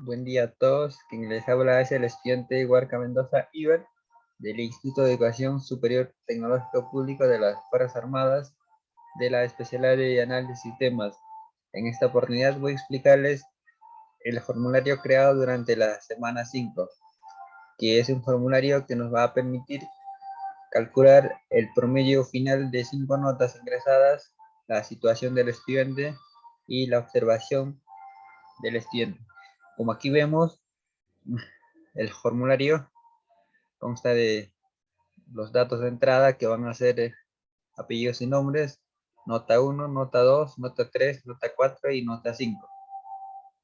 Buen día a todos. Quien les habla es el estudiante Huarca Mendoza Iber del Instituto de Educación Superior Tecnológico Público de las Fuerzas Armadas de la especialidad de Análisis de Sistemas. En esta oportunidad voy a explicarles el formulario creado durante la semana 5, que es un formulario que nos va a permitir calcular el promedio final de 5 notas ingresadas, la situación del estudiante y la observación del estudiante. Como aquí vemos, el formulario consta de los datos de entrada que van a ser apellidos y nombres, nota 1, nota 2, nota 3, nota 4 y nota 5.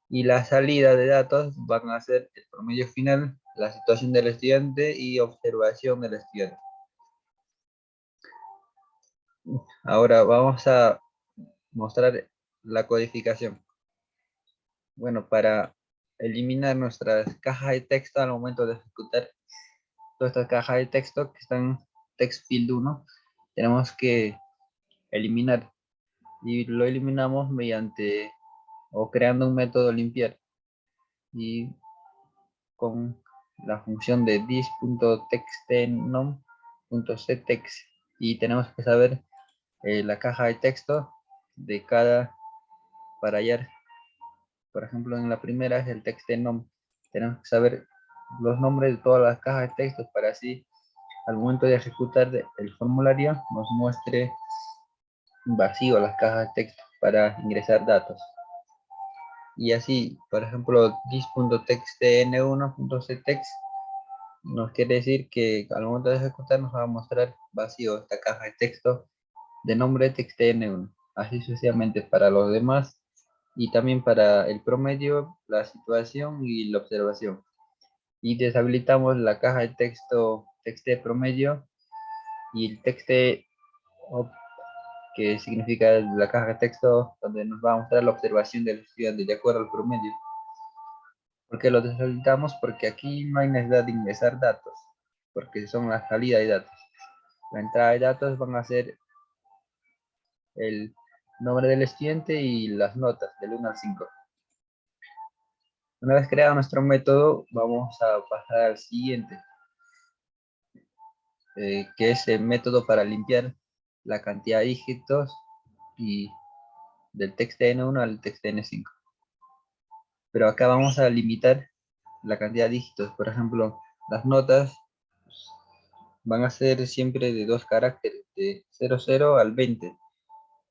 Y la salida de datos van a ser el promedio final, la situación del estudiante y observación del estudiante. Ahora vamos a mostrar la codificación. Bueno, para eliminar nuestras cajas de texto al momento de ejecutar todas estas cajas de texto que están text field 1, tenemos que eliminar, y lo eliminamos mediante o creando un método limpiar y con la función de this.textEnum.cText, y tenemos que saber la caja de texto de cada, para hallar, por ejemplo, en la primera es el textEnum. Tenemos que saber los nombres de todas las cajas de texto para así al momento de ejecutar el formulario nos muestre vacío las cajas de texto para ingresar datos. Y así, por ejemplo, this.textn1.ctext nos quiere decir que al momento de ejecutar nos va a mostrar vacío esta caja de texto de nombre textn1. Así sucesivamente para los demás y también para el promedio, la situación y la observación. Y deshabilitamos la caja de texto texte promedio y el texte que significa la caja de texto donde nos va a mostrar la observación del estudiante de acuerdo al promedio. ¿Por qué lo deshabilitamos? Porque aquí no hay necesidad de ingresar datos, porque son la salida de datos. La entrada de datos van a ser el nombre del estudiante y las notas del 1 al 5. Una vez creado nuestro método, vamos a pasar al siguiente, que es el método para limpiar la cantidad de dígitos y del texto N1 al texto N5. Pero acá vamos a limitar la cantidad de dígitos. Por ejemplo, las notas van a ser siempre de 2 caracteres, de 00 al 20.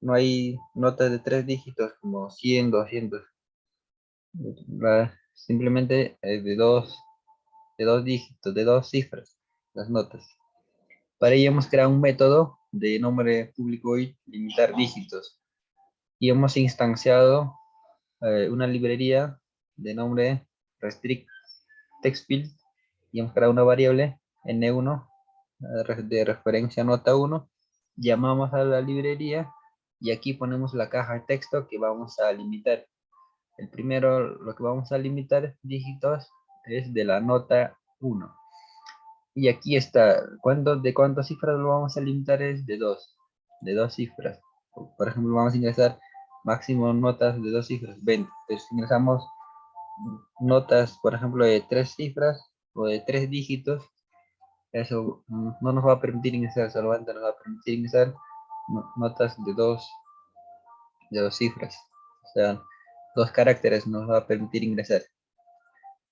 No hay notas de 3 dígitos como 100, 200. Simplemente de dos dígitos, de 2 cifras, las notas. Para ello hemos creado un método de nombre público y limitar dígitos. Y hemos instanciado una librería de nombre restrict text field y hemos creado una variable n1 de referencia nota 1. Llamamos a la librería y aquí ponemos la caja de texto que vamos a limitar. El primero, lo que vamos a limitar dígitos es de la nota 1. Y aquí está, ¿de cuántas cifras lo vamos a limitar? Es de dos cifras. Por ejemplo, vamos a ingresar máximo notas de 2 cifras, 20. Entonces ingresamos notas, por ejemplo, de 3 cifras o de 3 dígitos. Eso no nos va a permitir ingresar, solamente nos va a permitir ingresar notas de dos cifras. O sea, 2 caracteres nos va a permitir ingresar.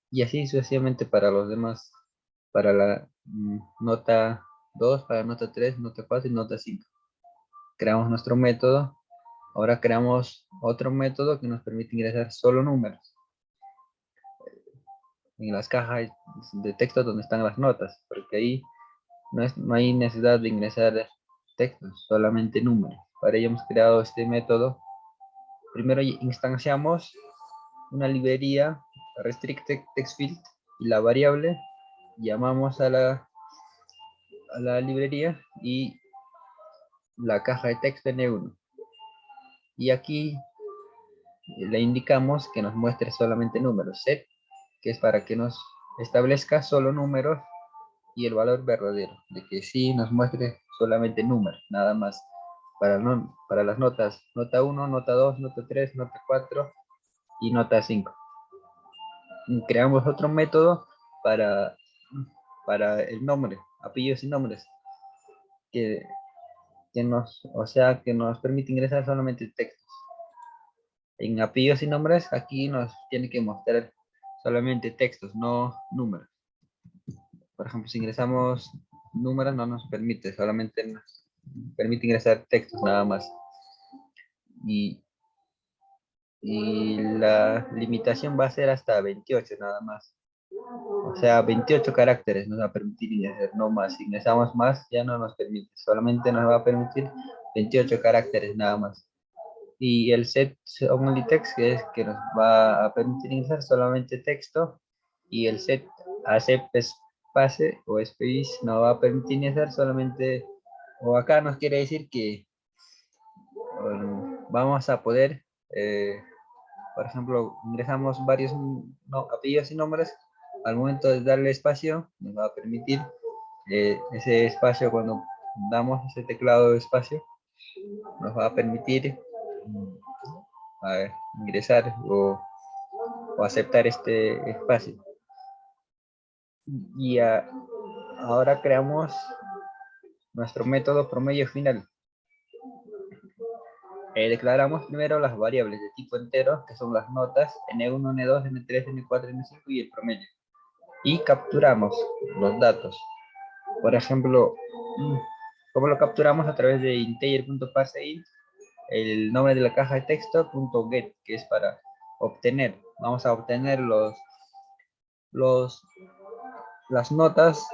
Y así sucesivamente para los demás, para la nota 2, para nota 3, nota 4 y nota 5. Creamos nuestro método. Ahora creamos otro método que nos permite ingresar solo números en las cajas de texto donde están las notas, porque ahí no hay necesidad de ingresar textos, solamente números. Para ello hemos creado este método. Primero instanciamos una librería restrict text field y la variable llamamos a la librería y la caja de texto N1. Y aquí le indicamos que nos muestre solamente números, set, que es para que nos establezca solo números, y el valor verdadero, de que sí nos muestre solamente números, nada más. Para las notas, nota 1, nota 2, nota 3, nota 4 y nota 5. creamos otro método para, para el nombre, apellidos y nombres, que, que nos permite ingresar solamente textos. En apellidos y nombres, aquí nos tiene que mostrar solamente textos, no números. Por ejemplo, si ingresamos números, no nos permite, solamente nos permite ingresar textos nada más. Y, y la limitación va a ser hasta 28 nada más. O sea, 28 caracteres nos va a permitir ingresar, no más. Si ingresamos más, ya no nos permite. Solamente nos va a permitir 28 caracteres nada más. Y el set only text, que es que nos va a permitir ingresar solamente texto. Y el set accept space o space nos va a permitir ingresar solamente, o acá nos quiere decir que vamos a poder, por ejemplo, ingresamos varios apellidos y nombres. Al momento de darle espacio, nos va a permitir ese espacio, cuando damos ese teclado de espacio, nos va a permitir ingresar o aceptar este espacio. Y ahora creamos nuestro método promedio final. Declaramos primero las variables de tipo entero, que son las notas, N1, N2, N3, N4, N5 y el promedio. Y capturamos los datos. Por ejemplo, ¿cómo lo capturamos? A través de integer.parseInt, el nombre de la caja de texto, .get, que es para obtener. Vamos a obtener las notas.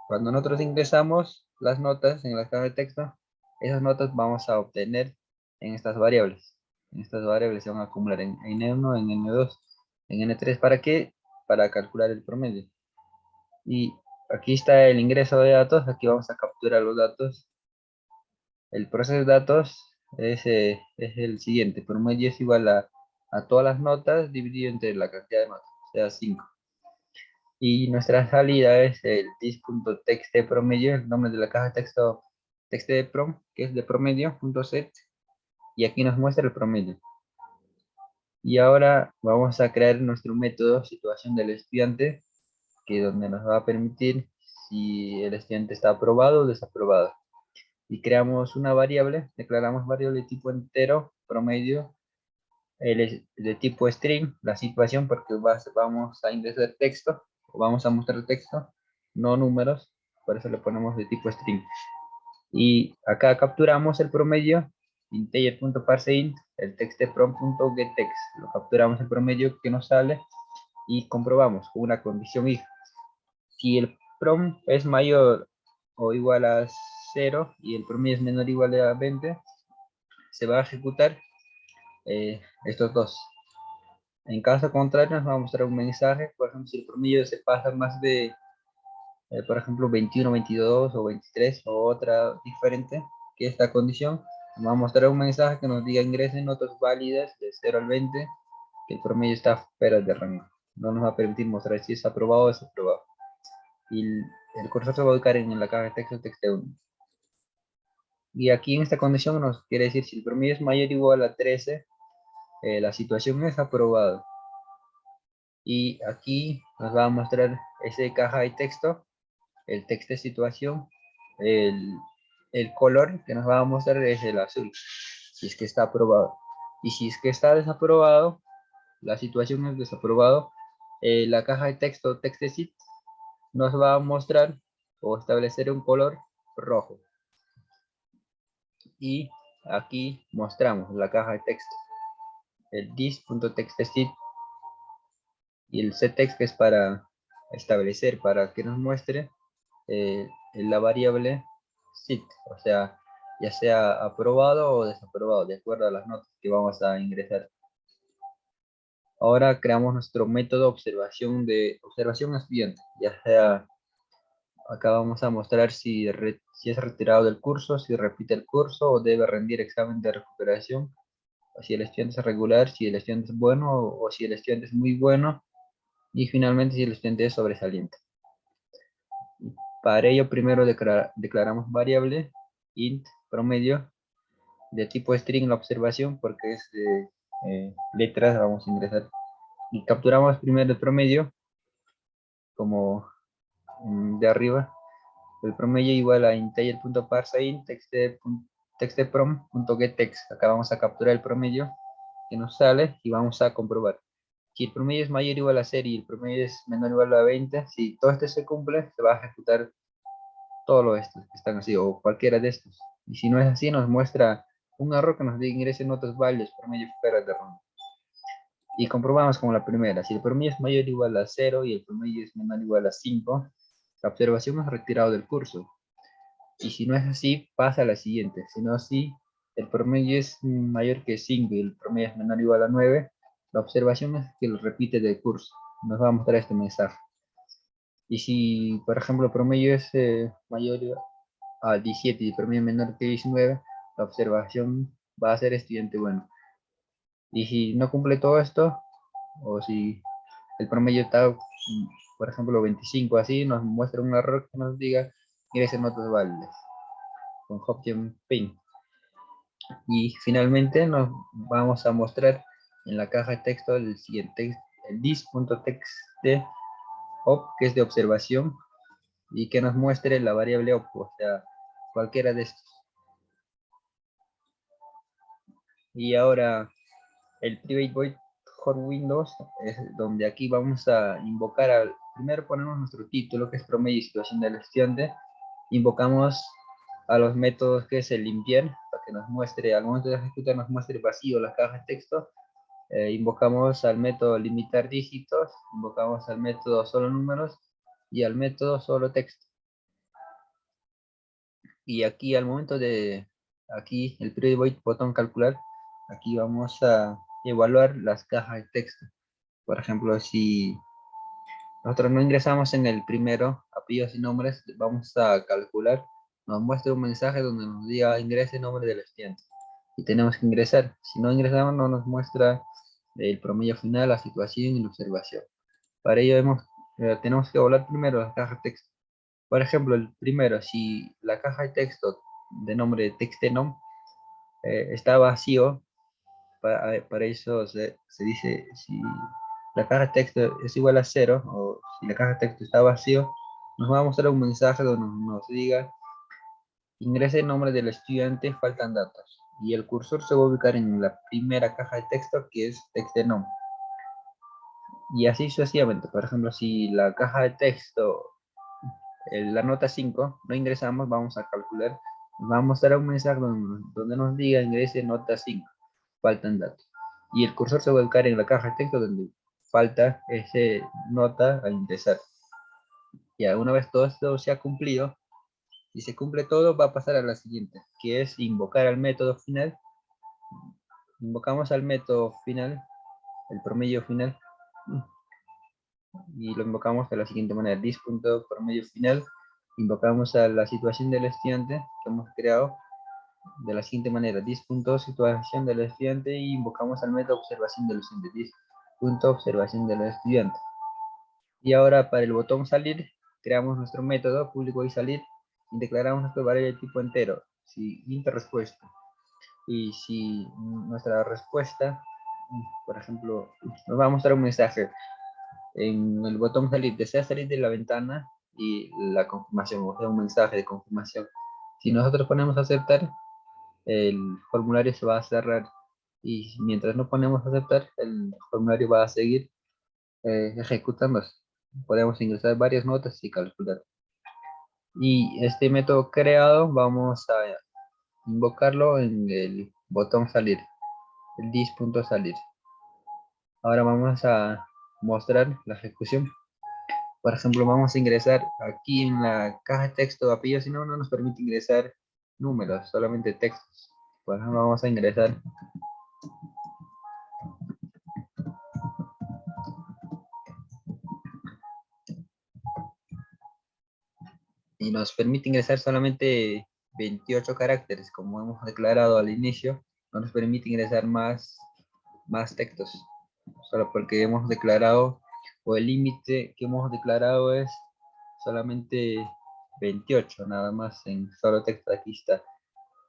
Cuando nosotros ingresamos las notas en la caja de texto, esas notas vamos a obtener en estas variables. En estas variables se van a acumular en N1, en N2, en N3. ¿Para qué? Para calcular el promedio. Y aquí está el ingreso de datos. Aquí vamos a capturar los datos. El proceso de datos es el siguiente. Promedio es igual a todas las notas dividido entre la cantidad de notas, o sea, 5. Y nuestra salida es el dis.text de promedio, el nombre de la caja de texto text de prom, que es de promedio.set, y aquí nos muestra el promedio. Y ahora vamos a crear nuestro método situación del estudiante, que donde nos va a permitir si el estudiante está aprobado o desaprobado. Y creamos una variable, declaramos variable de tipo entero, promedio, de tipo string, la situación, porque vamos a ingresar texto, o vamos a mostrar texto, no números, por eso le ponemos de tipo string. Y acá capturamos el promedio, integer.parseInt, el textProm.getText, lo capturamos el promedio que nos sale y comprobamos con una condición if. Si el prom es mayor o igual a 0 y el promedio es menor o igual a 20, se va a ejecutar estos dos. En caso contrario, nos va a mostrar un mensaje. Por ejemplo, si el promedio se pasa más de, por ejemplo, 21, 22 o 23 o otra diferente que esta condición, nos va a mostrar un mensaje que nos diga ingresen notas válidas de 0 al 20, que el promedio está fuera de rango. No nos va a permitir mostrar si es aprobado o desaprobado. Y el cursor se va a ubicar en la caja de texto text1. Y aquí en esta condición nos quiere decir si el promedio es mayor o igual a 13, la situación es aprobado. Y aquí nos va a mostrar esa caja de texto, el texto de situación, el color que nos va a mostrar es el azul, si es que está aprobado. Y si es que está desaprobado, la situación es desaprobado, la caja de texto, TextSheet, nos va a mostrar o establecer un color rojo. Y aquí mostramos la caja de texto, el dis.textSheet y el setText, que es para establecer, para que nos muestre la variable sit, o sea, ya sea aprobado o desaprobado, de acuerdo a las notas que vamos a ingresar. Ahora creamos nuestro método de observación estudiante, ya sea, acá vamos a mostrar si es retirado del curso, si repite el curso o debe rendir examen de recuperación, o si el estudiante es regular, si el estudiante es bueno o si el estudiante es muy bueno, y finalmente si el estudiante es sobresaliente. Para ello primero declaramos variable int promedio de tipo string la observación, porque es de letras, vamos a ingresar Y capturamos primero el promedio, como de arriba. El promedio igual a integer.parseInt textprom.getText. Acá vamos a capturar el promedio que nos sale y vamos a comprobar. Si el promedio es mayor o igual a 0 y el promedio es menor o igual a 20, si todo esto se cumple, se va a ejecutar todos los estos que están así, o cualquiera de estos. Y si no es así, nos muestra un error que nos diga ingrese notas válidas, promedio fuera de ronda. Y comprobamos como la primera, si el promedio es mayor o igual a 0 y el promedio es menor o igual a 5, la observación es retirado del curso. Y si no es así, pasa a la siguiente. Si no así, el promedio es mayor que 5 y el promedio es menor o igual a 9, la observación es que lo repite del curso. Nos va a mostrar este mensaje. Y si, por ejemplo, el promedio es mayor a 17 y el promedio menor que 19, la observación va a ser estudiante bueno. Y si no cumple todo esto, o si el promedio está, por ejemplo, 25, así, nos muestra un error que nos diga ingresen notas válidas con option pin. Y finalmente nos vamos a mostrar en la caja de texto el siguiente, el dis.txt op, que es de observación, y que nos muestre la variable op, o sea, cualquiera de estos. Y ahora el private void for Windows es donde aquí vamos a invocar al, primero ponemos nuestro título, que es promedio y situación del estudiante, invocamos a los métodos que es el limpiar, para que nos muestre, al momento de ejecutar nos muestre vacío la caja de texto. Invocamos al método limitar dígitos, invocamos al método solo números y al método solo texto. Y aquí al momento de, aquí el private void botón calcular, aquí vamos a evaluar las cajas de texto. Por ejemplo, si nosotros no ingresamos en el primero, apellidos y nombres, vamos a calcular, nos muestra un mensaje donde nos diga ingrese nombre del estudiante. Y tenemos que ingresar. Si no ingresamos, no nos muestra el promedio final, la situación y la observación. Para ello tenemos que evaluar primero la caja de texto. Por ejemplo, el primero, si la caja de texto de nombre textenom está vacío, para eso se dice si la caja de texto es igual a 0 o si la caja de texto está vacío, nos va a mostrar un mensaje donde nos diga ingrese el nombre del estudiante, faltan datos. Y el cursor se va a ubicar en la primera caja de texto que es textenom. Y así sucesivamente. Por ejemplo, si la caja de texto, la nota 5, no ingresamos, vamos a calcular, va a mostrar un mensaje donde nos diga ingrese nota 5, faltan datos. Y el cursor se va a ubicar en la caja de texto donde falta ese nota a ingresar. Ya una vez todo esto se ha cumplido, y se cumple todo, va a pasar a la siguiente, que es invocar al método final. Invocamos al método final, el promedio final, y lo invocamos de la siguiente manera: dis.promedio final, invocamos a la situación del estudiante que hemos creado de la siguiente manera: dis.situación del estudiante, y invocamos al método observación del estudiante, dis.observación del estudiante. Y ahora para el botón salir, creamos nuestro método público y salir, y declaramos nuestro variable de tipo entero, si int respuesta. Y si nuestra respuesta, por ejemplo, nos va a mostrar un mensaje en el botón salir, desea salir de la ventana, y la confirmación, o sea, un mensaje de confirmación. Si nosotros ponemos aceptar, el formulario se va a cerrar, y mientras no ponemos aceptar, el formulario va a seguir ejecutándose. Podemos ingresar varias notas y calcular. Y este método creado vamos a invocarlo en el botón salir, el dis.salir. Ahora vamos a mostrar la ejecución. Por ejemplo, vamos a ingresar aquí en la caja de texto de apellidos, si no, no nos permite ingresar números, solamente textos. Por ejemplo, vamos a ingresar y nos permite ingresar solamente 28 caracteres, como hemos declarado al inicio. No nos permite ingresar más textos, solo porque hemos declarado, o el límite que hemos declarado es solamente 28, nada más en solo texto. Aquí está.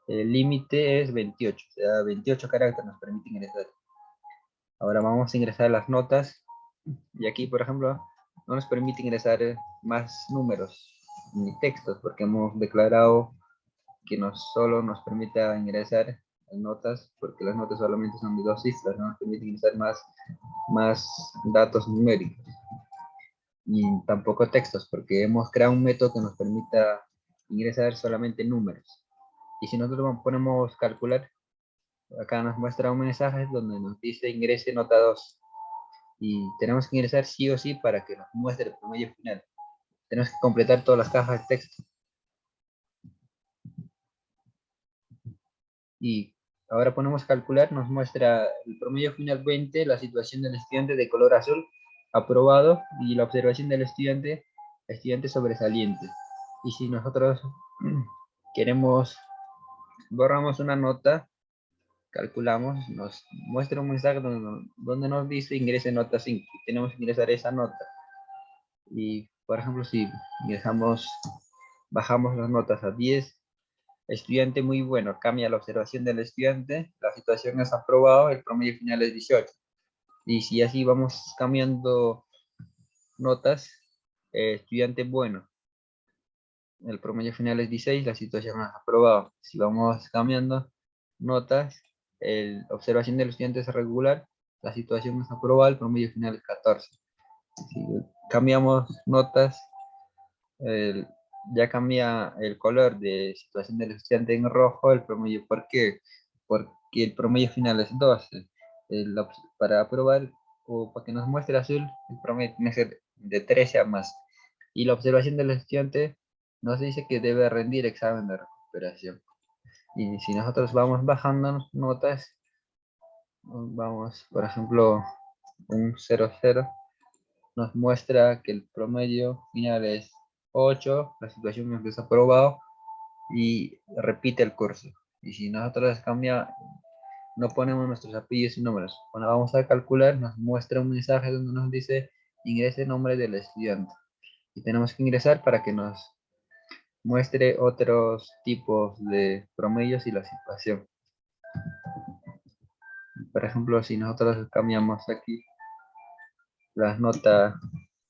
El límite es 28, o sea, 28 caracteres nos permite ingresar. Ahora vamos a ingresar las notas. Y aquí, por ejemplo, no nos permite ingresar más números ni textos, porque hemos declarado que solo nos permita ingresar notas, porque las notas solamente son de 2 cifras, no nos permite ingresar más datos numéricos, ni tampoco textos, porque hemos creado un método que nos permita ingresar solamente números. Y si nosotros ponemos calcular, acá nos muestra un mensaje donde nos dice ingrese nota 2. Y tenemos que ingresar sí o sí para que nos muestre el promedio final. Tenemos que completar todas las cajas de texto. Y ahora ponemos calcular, nos muestra el promedio final 20, la situación del estudiante de color azul, aprobado, y la observación del estudiante sobresaliente. Y si nosotros queremos, borramos una nota, calculamos, nos muestra un mensaje donde nos dice ingrese nota 5. Y tenemos que ingresar esa nota. Y, por ejemplo, si bajamos las notas a 10, estudiante muy bueno, cambia la observación del estudiante, la situación es aprobado, el promedio final es 18. Y si así vamos cambiando notas, estudiante bueno, el promedio final es 16, la situación es aprobado. Si vamos cambiando notas, la observación del estudiante es regular, la situación es aprobada, el promedio final es 14. Si cambiamos notas, el- ya cambia el color de situación del estudiante en rojo, el promedio. ¿Por qué? Porque el promedio final es 12. Para aprobar o para que nos muestre azul, el promedio tiene que ser de 13 a más. Y la observación del estudiante nos dice que debe rendir examen de recuperación. Y si nosotros vamos bajando notas, vamos, por ejemplo, un 0,0, nos muestra que el promedio final es 8, la situación es desaprobado y repite el curso. Y si nosotros no ponemos nuestros apellidos y números, cuando vamos a calcular nos muestra un mensaje donde nos dice ingrese el nombre del estudiante. Y tenemos que ingresar para que nos muestre otros tipos de promedios y la situación. Por ejemplo, si nosotros cambiamos aquí las notas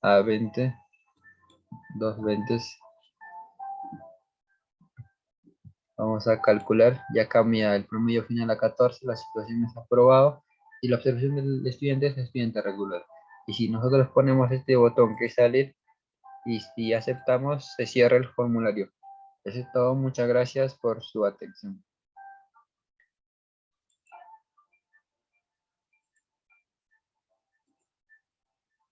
a 20, 2 20, vamos a calcular, ya cambia el promedio final a 14, la situación es aprobado y la observación del estudiante es estudiante regular. Y si nosotros ponemos este botón que sale y si aceptamos, se cierra el formulario. Eso es todo, muchas gracias por su atención.